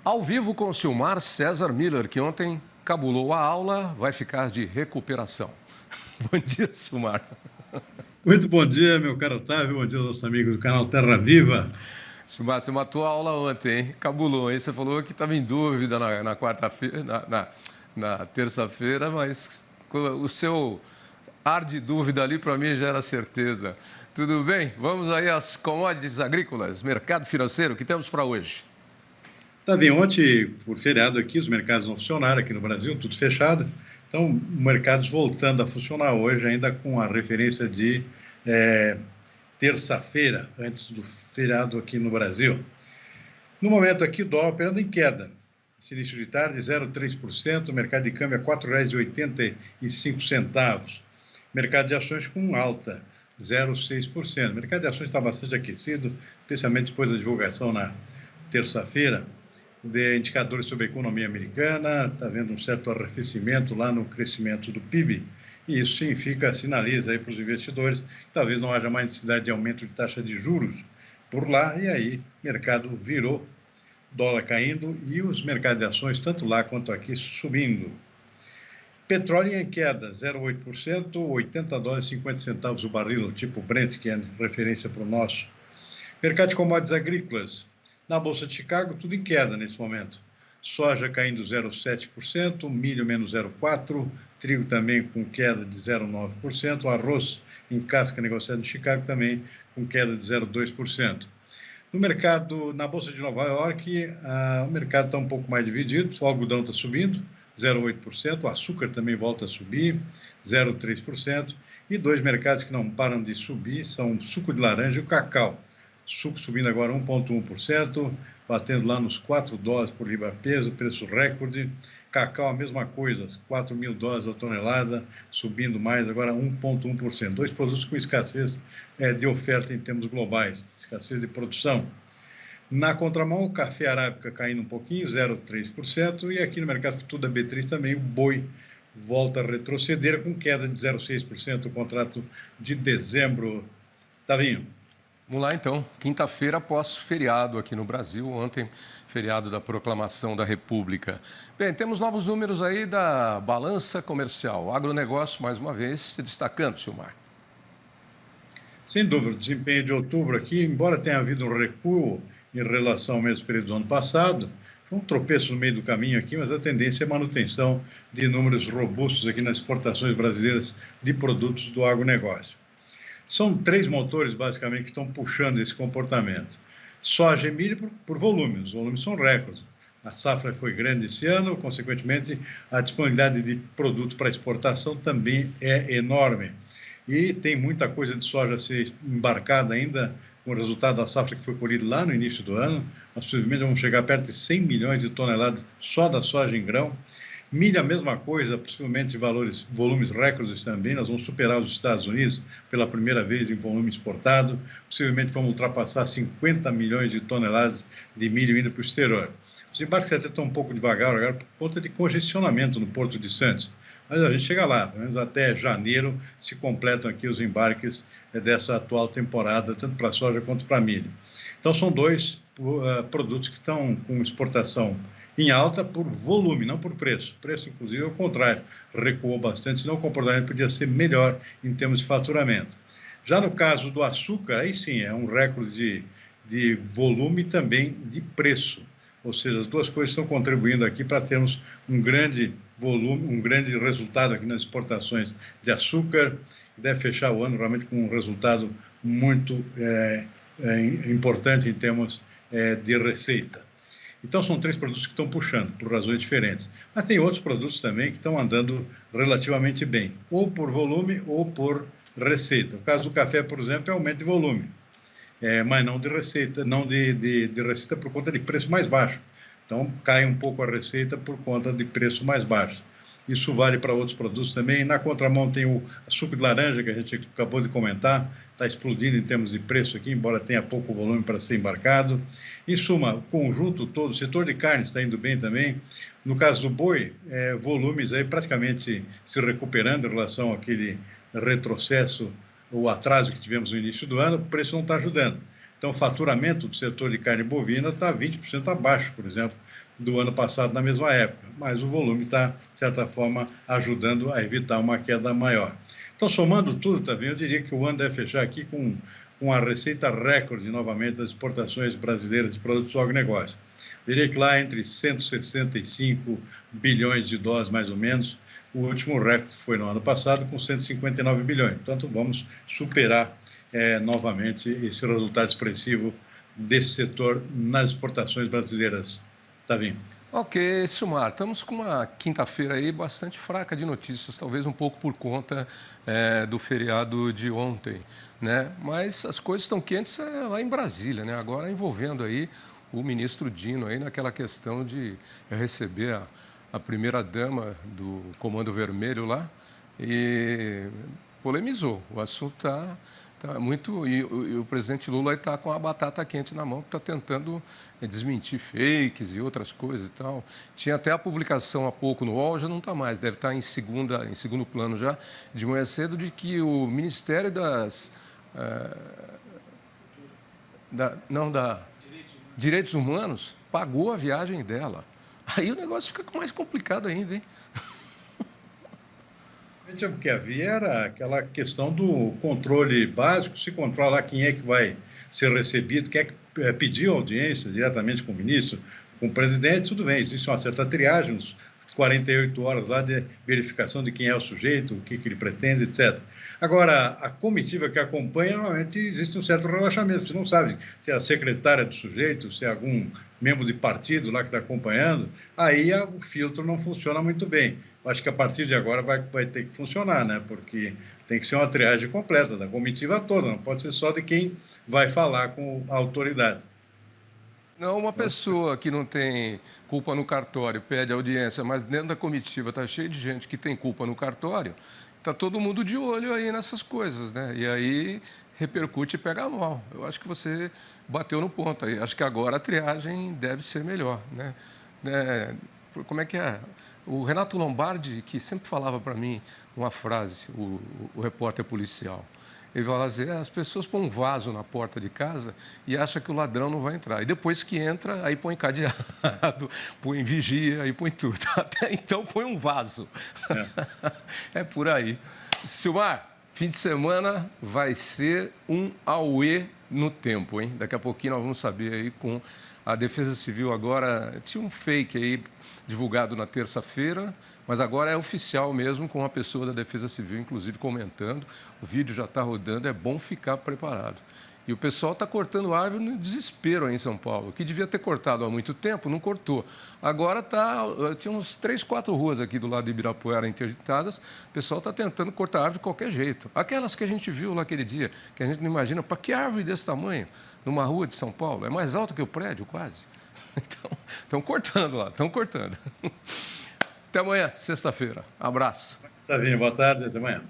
Ao vivo com o Silmar César Miller, que ontem cabulou a aula, vai ficar de recuperação. Bom dia, Silmar. Muito bom dia, meu caro Otávio. Bom dia aos nossos amigos do canal Terra Viva. Silmar, você matou a aula ontem, hein? Cabulou, hein? Você falou que estava em dúvida na quarta-feira, na terça-feira, mas o seu ar de dúvida ali, para mim, já era certeza. Tudo bem? Vamos aí às commodities agrícolas, mercado financeiro, que temos para hoje? Tá bem, ontem, por feriado aqui, os mercados não funcionaram aqui no Brasil, tudo fechado. Então, mercados voltando a funcionar hoje, ainda com a referência de terça-feira, antes do feriado aqui no Brasil. No momento aqui, o dólar operando em queda. Esse início de tarde, 0,3%, mercado de câmbio a R$ 4,85. Mercado de ações com alta, 0,6%. O mercado de ações está bastante aquecido, especialmente depois da divulgação na terça-feira de indicadores sobre a economia americana. Está havendo um certo arrefecimento lá no crescimento do PIB, e isso sinaliza aí para os investidores que talvez não haja mais necessidade de aumento de taxa de juros por lá, e aí o mercado virou, dólar caindo e os mercados de ações, tanto lá quanto aqui, subindo. Petróleo em queda, 0,8%, $80,50 o barril, tipo Brent, que é referência para o nosso. Mercado de commodities agrícolas. Na Bolsa de Chicago, tudo em queda nesse momento. Soja caindo 0,7%, milho menos 0,4%, trigo também com queda de 0,9%, arroz em casca negociado em Chicago também com queda de 0,2%. No mercado, na Bolsa de Nova York, o mercado está um pouco mais dividido. O algodão está subindo, 0,8%, o açúcar também volta a subir, 0,3%, e dois mercados que não param de subir são o suco de laranja e o cacau. Suco subindo agora 1,1%, batendo lá nos $4 por libra-peso, preço recorde. Cacau, a mesma coisa, $4.000 a tonelada, subindo mais, agora 1,1%. Dois produtos com escassez de oferta em termos globais, escassez de produção. Na contramão, o café arábica caindo um pouquinho, 0,3%, e aqui no mercado futuro da B3 também o boi volta a retroceder com queda de 0,6%, o contrato de dezembro. Tavinho. Vamos lá, então. Quinta-feira após feriado aqui no Brasil. Ontem, feriado da Proclamação da República. Bem, temos novos números aí da balança comercial. O agronegócio, mais uma vez, se destacando, Silmar. Sem dúvida, o desempenho de outubro aqui, embora tenha havido um recuo em relação ao mesmo período do ano passado, foi um tropeço no meio do caminho aqui, mas a tendência é manutenção de números robustos aqui nas exportações brasileiras de produtos do agronegócio. São três motores, basicamente, que estão puxando esse comportamento. Soja e milho por volume. Os volumes são recordes. A safra foi grande esse ano, consequentemente, a disponibilidade de produto para exportação também é enorme. E tem muita coisa de soja a ser embarcada ainda, com o resultado da safra que foi colhida lá no início do ano. Nós, possivelmente, vamos chegar perto de 100 milhões de toneladas só da soja em grão. Milho, a mesma coisa, possivelmente volumes recordes também. Nós vamos superar os Estados Unidos pela primeira vez em volume exportado. Possivelmente vamos ultrapassar 50 milhões de toneladas de milho indo para o exterior. Os embarques até estão um pouco devagar agora por conta de congestionamento no Porto de Santos. Mas a gente chega lá, pelo menos até janeiro se completam aqui os embarques dessa atual temporada, tanto para soja quanto para milho. Então são dois produtos que estão com exportação em alta por volume, não por preço. O preço, inclusive, é o contrário, recuou bastante, senão o comportamento podia ser melhor em termos de faturamento. Já no caso do açúcar, aí sim, é um recorde de volume e também de preço. Ou seja, as duas coisas estão contribuindo aqui para termos um grande volume, um grande resultado aqui nas exportações de açúcar, que deve fechar o ano realmente com um resultado muito importante em termos de receita. Então, são três produtos que estão puxando, por razões diferentes. Mas tem outros produtos também que estão andando relativamente bem, ou por volume ou por receita. O caso do café, por exemplo, é aumento de volume, mas não de receita, não de receita por conta de preço mais baixo. Então, cai um pouco a receita por conta de preço mais baixo. Isso vale para outros produtos também. Na contramão tem o suco de laranja, que a gente acabou de comentar, está explodindo em termos de preço aqui, embora tenha pouco volume para ser embarcado. Em suma, o conjunto todo, o setor de carne está indo bem também. No caso do boi, volumes aí praticamente se recuperando em relação àquele retrocesso, o atraso que tivemos no início do ano, o preço não está ajudando. Então, o faturamento do setor de carne bovina está 20% abaixo, por exemplo, do ano passado na mesma época, mas o volume está, de certa forma, ajudando a evitar uma queda maior. Então, somando tudo, Tavinho, eu diria que o ano deve fechar aqui com uma receita recorde, novamente, das exportações brasileiras de produtos do agronegócio. Eu diria que lá entre 165 bilhões de dólares, mais ou menos, o último recorde foi no ano passado, com 159 bilhões. Portanto, vamos superar novamente esse resultado expressivo desse setor nas exportações brasileiras. Tavinho. Ok, Silmar, estamos com uma quinta-feira aí bastante fraca de notícias, talvez um pouco por conta do feriado de ontem, né? Mas as coisas estão quentes lá em Brasília, né? Agora envolvendo aí o ministro Dino aí naquela questão de receber a primeira-dama do Comando Vermelho lá e polemizou. O assunto está muito... E o presidente Lula está com a batata quente na mão, está tentando desmentir fakes e outras coisas e tal. Tinha até a publicação há pouco no UOL, já não está mais, deve estar em segundo plano já, de manhã cedo, de que o Ministério Direitos Humanos pagou a viagem dela. Aí o negócio fica mais complicado ainda, hein? O que havia era aquela questão do controle básico, se controla quem é que vai ser recebido, quem é que pediu audiência diretamente com o ministro, com o presidente, tudo bem, existe uma certa triagem, uns 48 horas lá de verificação de quem é o sujeito, o que ele pretende, etc. Agora, a comitiva que acompanha, normalmente existe um certo relaxamento, você não sabe se é a secretária do sujeito, se é algum membro de partido lá que está acompanhando, aí o filtro não funciona muito bem. Acho que a partir de agora vai ter que funcionar, né? Porque tem que ser uma triagem completa da comitiva toda, não pode ser só de quem vai falar com a autoridade. Não, uma pessoa que não tem culpa no cartório pede audiência, mas dentro da comitiva está cheio de gente que tem culpa no cartório, está todo mundo de olho aí nessas coisas, né? E aí repercute e pega mal. Eu acho que você bateu no ponto aí. Acho que agora a triagem deve ser melhor, né? Como é que é? O Renato Lombardi, que sempre falava para mim uma frase, o repórter policial, ele fala assim, as pessoas põem um vaso na porta de casa e acham que o ladrão não vai entrar. E depois que entra, aí põe cadeado, põe vigia, aí põe tudo. Até então põe um vaso. É por aí. Silmar, fim de semana vai ser um auê no tempo, hein? Daqui a pouquinho nós vamos saber aí com a Defesa Civil agora. Tinha um fake aí divulgado na terça-feira, mas agora é oficial mesmo, com uma pessoa da Defesa Civil, inclusive, comentando. O vídeo já está rodando, é bom ficar preparado. E o pessoal está cortando árvore no desespero aí em São Paulo, que devia ter cortado há muito tempo, não cortou. Agora tinha uns 3, 4 ruas aqui do lado de Ibirapuera interditadas, o pessoal está tentando cortar árvore de qualquer jeito. Aquelas que a gente viu lá aquele dia, que a gente não imagina, para que árvore desse tamanho, numa rua de São Paulo? É mais alta que o prédio, quase. Então, estão cortando lá, estão cortando. Até amanhã, sexta-feira. Abraço. Tá vindo, boa tarde, até amanhã.